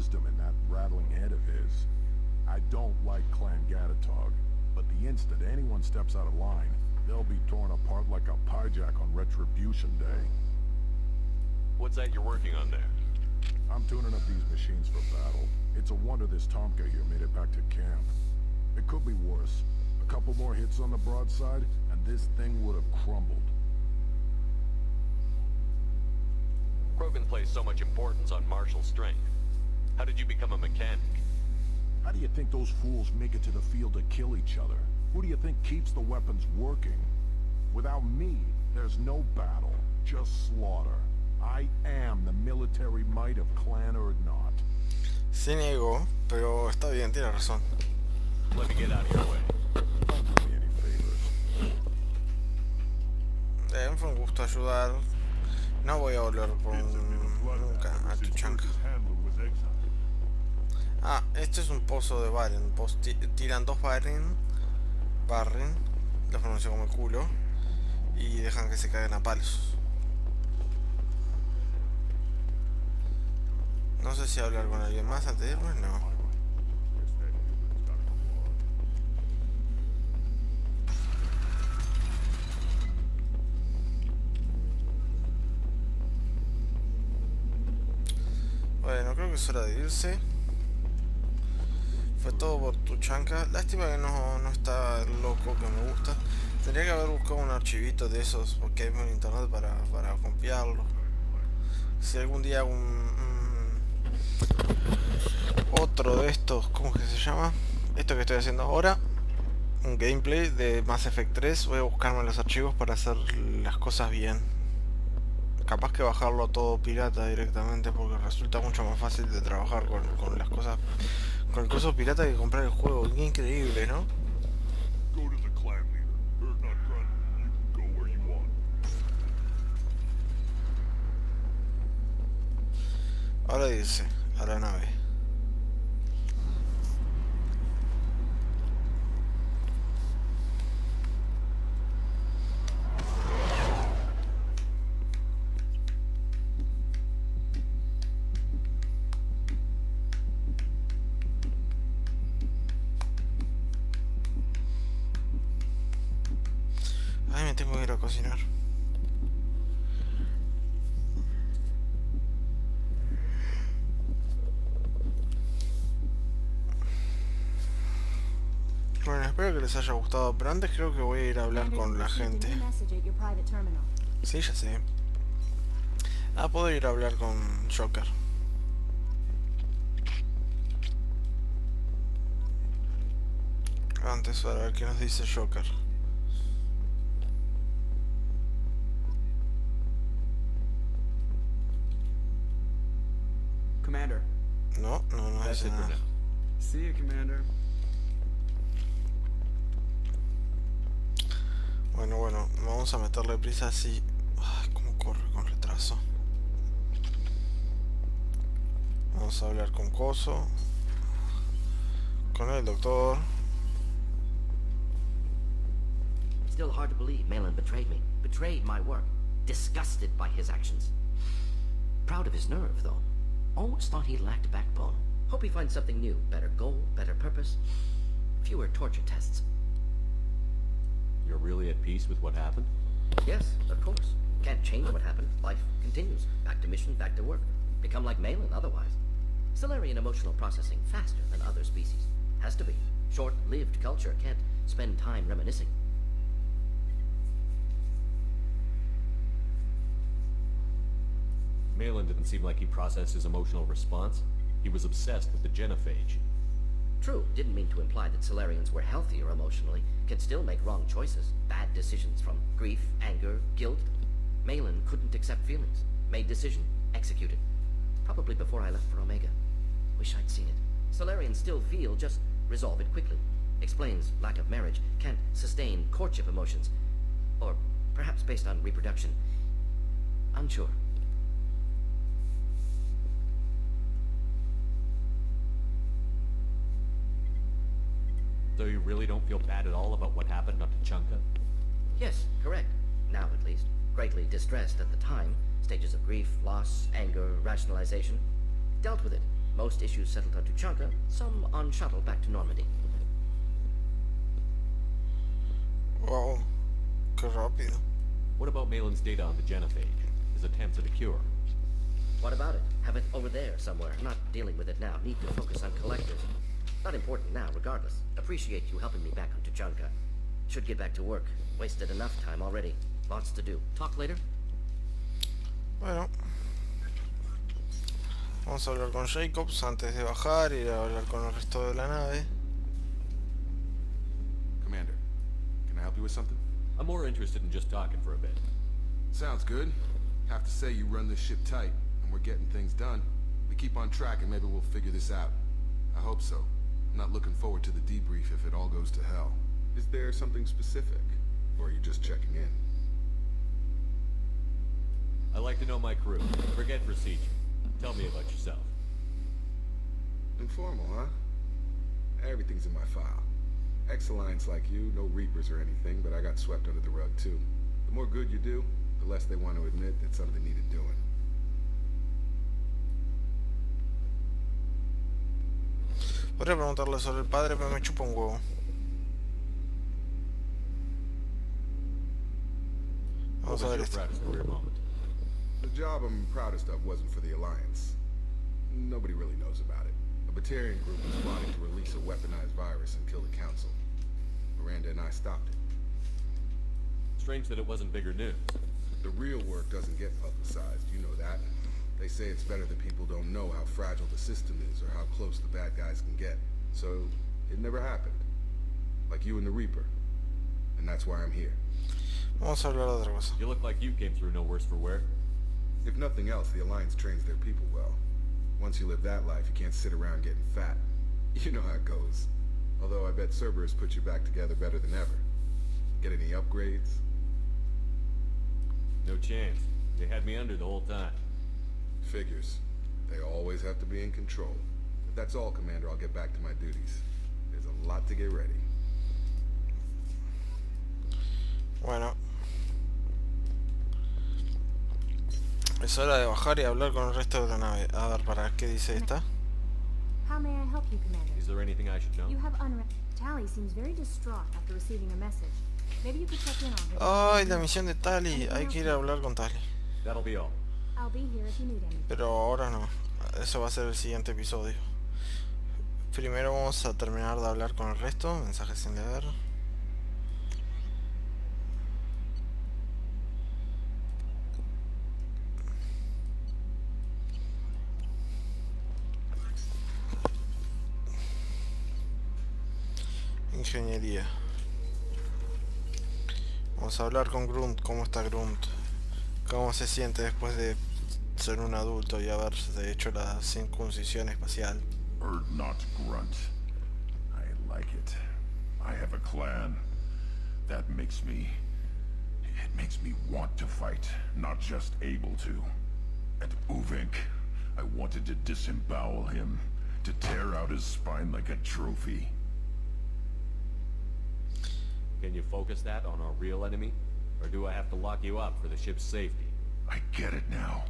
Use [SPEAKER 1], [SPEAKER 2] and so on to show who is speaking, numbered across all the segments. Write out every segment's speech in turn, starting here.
[SPEAKER 1] wisdom in that rattling head of his. I don't like Clan Gatatog, but the instant anyone steps out of line, they'll be torn apart like a pyjak on Retribution Day.
[SPEAKER 2] What's that you're working on there?
[SPEAKER 1] I'm tuning up these machines for battle. It's a wonder this Tomka here made it back to camp. It could be worse. A couple more hits on the broadside, and this thing would have crumbled.
[SPEAKER 2] Krogan placed so much importance on martial strength. How did you become a mechanic?
[SPEAKER 1] How do you think those fools make it to the field to kill each other? Who do you think keeps the weapons working? Without me, there's no battle, just slaughter. I am the military might of Clan Urdnot.
[SPEAKER 3] Se negó, pero está bien, tiene razón.
[SPEAKER 2] Let me get out of your way.
[SPEAKER 1] Don't do me any favors.
[SPEAKER 3] Fue un gusto ayudar. No voy a volver por nunca a Tuchanka. Ah, esto es un pozo de Baren. Tiran dos barren, los pronuncio como el culo, y dejan que se caigan a palos. No sé si hablar con alguien más antes de irme, no. Bueno, creo que es hora de irse. Fue todo por Tuchanka. Lástima que no está el loco que me gusta. Tendría que haber buscado un archivito de esos porque hay en internet para copiarlo. Si algún día hago otro de estos, ¿cómo que se llama? Esto que estoy haciendo ahora, un gameplay de Mass Effect 3, voy a buscarme los archivos para hacer las cosas bien. Capaz que bajarlo todo pirata directamente porque resulta mucho más fácil de trabajar con las cosas, con el coso pirata que comprar el juego. Qué increíble, ¿no? Ahora dice, a la nave. Ay, me tengo que ir a cocinar. Bueno, espero que les haya gustado, pero antes creo que voy a ir a hablar con la gente. Sí, ya sé. Puedo ir a hablar con Joker. Antes, para ver qué nos dice Joker.
[SPEAKER 4] Commander.
[SPEAKER 3] No dice nada.
[SPEAKER 4] See you, Commander.
[SPEAKER 3] Bueno, vamos a meterle prisa así. Ay, cómo corre con retraso. Vamos a hablar con Coso, con el doctor.
[SPEAKER 5] Still hard to believe Malin betrayed me, betrayed my work, disgusted by his actions. Proud of his nerve, though. Always thought he lacked backbone. Hope he finds something new, better goal, better purpose, fewer torture tests.
[SPEAKER 2] You're really at peace with what happened?
[SPEAKER 5] Yes, of course. Can't change what happened. Life continues. Back to mission, back to work. Become like Malin otherwise. Solarian emotional processing faster than other species. Has to be. Short-lived culture can't spend time reminiscing.
[SPEAKER 2] Malin didn't seem like he processed his emotional response. He was obsessed with the genophage.
[SPEAKER 5] True, didn't mean to imply that Solarians were healthier emotionally, can still make wrong choices, bad decisions from grief, anger, guilt. Malin couldn't accept feelings, made decision, executed. Probably before I left for Omega. Wish I'd seen it. Solarians still feel, just resolve it quickly. Explains lack of marriage, can't sustain courtship emotions. Or perhaps based on reproduction. Unsure.
[SPEAKER 2] So you really don't feel bad at all about what happened on Tuchanka?
[SPEAKER 5] Yes, correct. Now at least. Greatly distressed at the time. Stages of grief, loss, anger, rationalization. Dealt with it. Most issues settled on Tuchanka, some on shuttle back to Normandy.
[SPEAKER 3] Wow, qué rápido.
[SPEAKER 2] What about Malin's data on the genophage? His attempts at a cure?
[SPEAKER 5] What about it? Have it over there somewhere. Not dealing with it now. Need to focus on collectors. Not important now, regardless. Appreciate you helping me back on Tuchanka. Should get back to work. Wasted enough time already. Lots to do. Talk later?
[SPEAKER 3] Bueno. Vamos a hablar con Jacobs antes de bajar, ir a hablar con el resto de la nave.
[SPEAKER 6] Commander, can I help you with something?
[SPEAKER 2] I'm more interested in just talking for a bit.
[SPEAKER 6] Sounds good. Have to say you run this ship tight, and we're getting things done. We keep on track and maybe we'll figure this out. I hope so. I'm not looking forward to the debrief if it all goes to hell. Is there something specific? Or are you just checking in?
[SPEAKER 2] I like to know my crew. Forget procedure. Tell me about yourself.
[SPEAKER 6] Informal, huh? Everything's in my file. Ex-Alliance like you, no Reapers or anything, but I got swept under the rug too. The more good you do, the less they want to admit that something needed doing.
[SPEAKER 3] Podría preguntarle sobre el padre, pero me chupa un huevo.
[SPEAKER 2] What
[SPEAKER 3] Vamos a
[SPEAKER 2] was
[SPEAKER 3] ver
[SPEAKER 2] your
[SPEAKER 3] esto.
[SPEAKER 2] proudest career moment?
[SPEAKER 6] The job I'm proudest of wasn't for the Alliance. Nobody really knows about it. A Batarian group was plotting to release a weaponized virus and kill the Council. Miranda and I stopped it.
[SPEAKER 2] Strange that it wasn't bigger news.
[SPEAKER 6] The real work doesn't get publicized, you know that. They say it's better that people don't know how fragile the system is or how close the bad guys can get. So, it never happened. Like you and the Reaper. And that's why I'm here.
[SPEAKER 3] Vamos a hablar de otra cosa.
[SPEAKER 2] You look like you came through no worse for wear.
[SPEAKER 6] If nothing else, the Alliance trains their people well. Once you live that life, you can't sit around getting fat. You know how it goes. Although I bet Cerberus put you back together better than ever. Get any upgrades?
[SPEAKER 2] No chance. They had me under the whole time.
[SPEAKER 6] Figures. They always have to be in control. If that's all, Commander, I'll get back to my duties. There's a lot to get ready.
[SPEAKER 3] Bueno. Es hora de bajar y hablar con el resto de la nave. A ver, ¿para qué dice esta?
[SPEAKER 7] How may I help you, Commander?
[SPEAKER 2] Is there anything I should know?
[SPEAKER 7] You have Tally seems very distraught after receiving a message. Maybe you could check in on her.
[SPEAKER 3] Ay, la misión de Tali. Hay que ir a hablar con Tali.
[SPEAKER 2] That'll be all.
[SPEAKER 7] I'll be here if you need anything.
[SPEAKER 3] Pero ahora no. Eso va a ser el siguiente episodio. Primero vamos a terminar de hablar con el resto. Mensajes sin leer. Ingeniería. Vamos a hablar con Grunt. ¿Cómo está Grunt? ¿Cómo se siente después de ser un adulto y haberse hecho la circuncisión espacial?
[SPEAKER 1] Or not grunt. I like it. I have a clan. That makes me... It makes me want to fight, not just able to. At Uvink, I wanted to disembowel him, to tear out his spine like a trophy.
[SPEAKER 2] Can you focus that on our real enemy? Or do I have to lock you up for the ship's safety?
[SPEAKER 1] I get it now.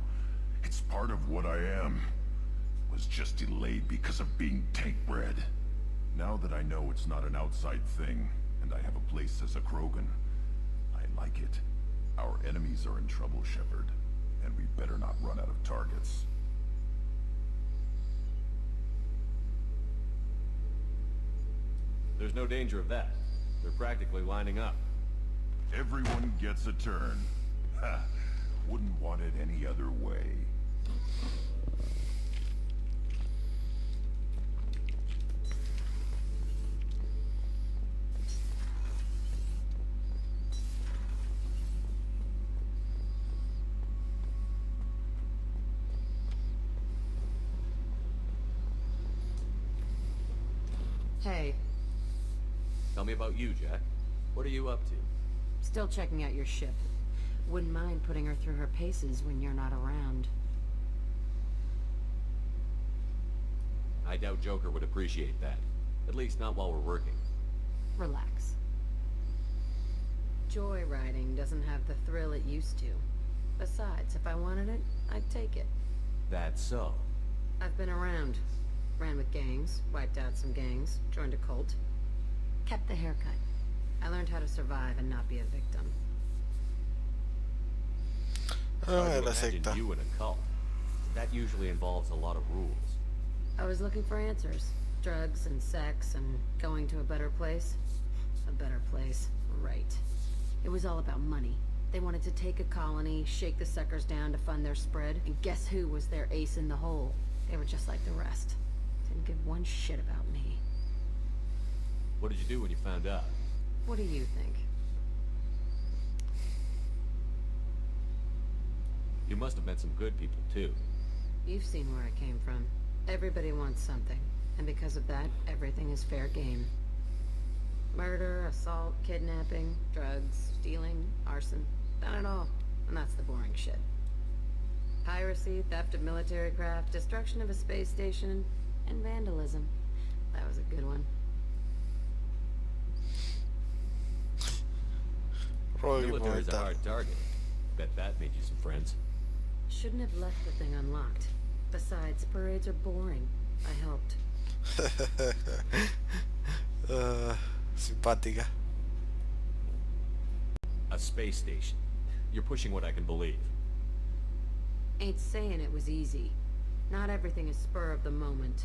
[SPEAKER 1] It's part of what I am. Was just delayed because of being tank-bred. Now that I know it's not an outside thing, and I have a place as a Krogan, I like it. Our enemies are in trouble, Shepard, and we better not run out of targets.
[SPEAKER 2] There's no danger of that. They're practically lining up.
[SPEAKER 1] Everyone gets a turn. Ha! Wouldn't want it any other way.
[SPEAKER 8] Hey,
[SPEAKER 2] Tell me about you, Jack. What are you up to?
[SPEAKER 8] still checking out your ship. Wouldn't mind putting her through her paces when you're not around.
[SPEAKER 2] I doubt Joker would appreciate that. At least not while we're working.
[SPEAKER 8] Relax. Joyriding doesn't have the thrill it used to. Besides, if I wanted it, I'd take it.
[SPEAKER 2] That's so.
[SPEAKER 8] I've been around. Ran with gangs, wiped out some gangs, joined a cult. Kept the haircut. I learned how to survive and not be a victim.
[SPEAKER 2] Hard
[SPEAKER 3] de
[SPEAKER 2] to
[SPEAKER 3] la
[SPEAKER 2] imagine
[SPEAKER 3] secta.
[SPEAKER 2] you in a cult. That usually involves a lot of rules.
[SPEAKER 8] I was looking for answers. Drugs and sex and going to a better place. A better place, right. It was all about money. They wanted to take a colony, shake the suckers down to fund their spread, and guess who was their ace in the hole? They were just like the rest. Didn't give one shit about me.
[SPEAKER 2] What did you do when you found out?
[SPEAKER 8] What do you think?
[SPEAKER 2] You must have met some good people, too.
[SPEAKER 8] You've seen where I came from. Everybody wants something, and because of that, everything is fair game. Murder, assault, kidnapping, drugs, stealing, arson. Done it all. And that's the boring shit. Piracy, theft of military craft, destruction of a space station, and vandalism. That was a good one.
[SPEAKER 3] Robo
[SPEAKER 2] Military's a
[SPEAKER 3] equipamental.
[SPEAKER 2] hard target. Bet that made you some friends.
[SPEAKER 8] Shouldn't have left the thing unlocked. Besides, parades are boring. I helped.
[SPEAKER 3] Simpática.
[SPEAKER 2] A space station. You're pushing what I can believe.
[SPEAKER 8] Ain't saying it was easy. Not everything is spur of the moment.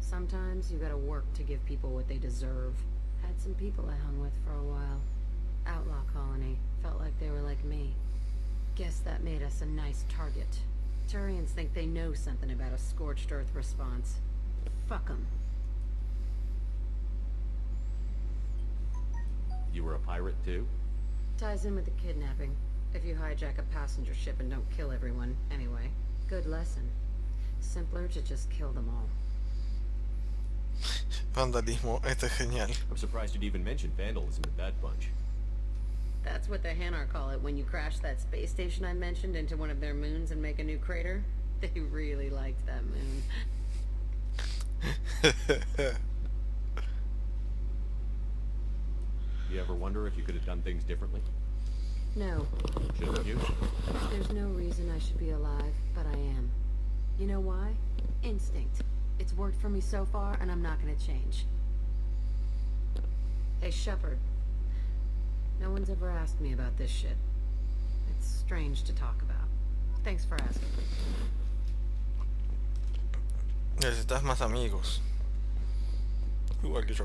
[SPEAKER 8] Sometimes you gotta work to give people what they deserve. Had some people I hung with for a while. Outlaw colony. Felt like they were like me. Guess that made us a nice target. Turians think they know something about a scorched earth response. Fuck 'em.
[SPEAKER 2] You were a pirate, too?
[SPEAKER 8] Ties in with the kidnapping. If you hijack a passenger ship and don't kill everyone, anyway. Good lesson. Simpler to just kill them all.
[SPEAKER 3] Vandalismo, esto es genial.
[SPEAKER 2] I'm surprised you'd even mention vandalism in that bunch.
[SPEAKER 8] That's what the Hanar call it when you crash that space station I mentioned into one of their moons and make a new crater. They really liked that moon.
[SPEAKER 2] You ever wonder if you could have done things differently?
[SPEAKER 8] No,
[SPEAKER 2] Shouldn't you?
[SPEAKER 8] there's no reason I should be alive, but I am. You know why? Instinct. It's worked for me so far, and I'm not gonna change. Hey, Shepard. No one's ever asked me about this shit. It's strange to talk about. Thanks for asking.
[SPEAKER 3] Necesitas más amigos. Igual que yo.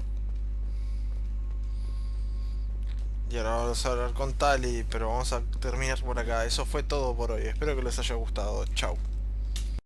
[SPEAKER 3] Y ahora vamos a hablar con Tali, pero vamos a terminar por acá. Eso fue todo por hoy. Espero que les haya gustado. Chau.